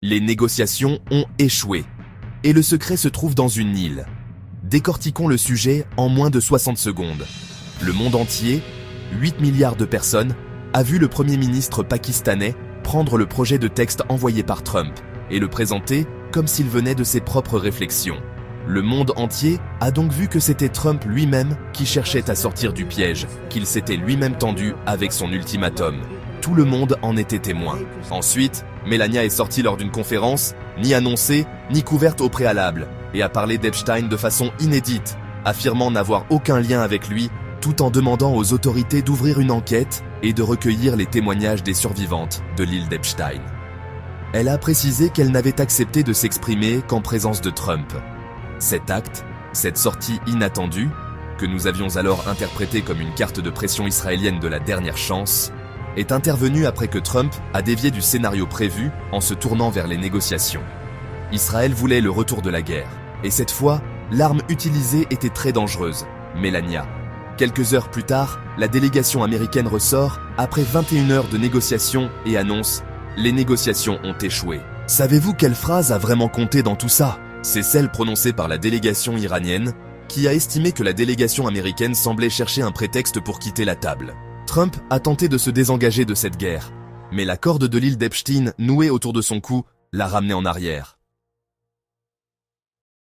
Les négociations ont échoué. Et le secret se trouve dans une île. Décortiquons le sujet en moins de 60 secondes. Le monde entier, 8 milliards de personnes, a vu le Premier ministre pakistanais prendre le projet de texte envoyé par Trump et le présenter comme s'il venait de ses propres réflexions. Le monde entier a donc vu que c'était Trump lui-même qui cherchait à sortir du piège qu'il s'était lui-même tendu avec son ultimatum. Tout le monde en était témoin. Ensuite, Melania est sortie lors d'une conférence, ni annoncée, ni couverte au préalable, et a parlé d'Epstein de façon inédite, affirmant n'avoir aucun lien avec lui, tout en demandant aux autorités d'ouvrir une enquête et de recueillir les témoignages des survivantes de l'île d'Epstein. Elle a précisé qu'elle n'avait accepté de s'exprimer qu'en présence de Trump. Cet acte, cette sortie inattendue, que nous avions alors interprétée comme une carte de pression israélienne de la dernière chance, est intervenu après que Trump a dévié du scénario prévu en se tournant vers les négociations. Israël voulait le retour de la guerre, et cette fois, l'arme utilisée était très dangereuse, Melania. Quelques heures plus tard, la délégation américaine ressort après 21 heures de négociations et annonce « Les négociations ont échoué ». Savez-vous quelle phrase a vraiment compté dans tout ça? C'est celle prononcée par la délégation iranienne, qui a estimé que la délégation américaine semblait chercher un prétexte pour quitter la table. Trump a tenté de se désengager de cette guerre, mais la corde de l'île d'Epstein nouée autour de son cou l'a ramené en arrière.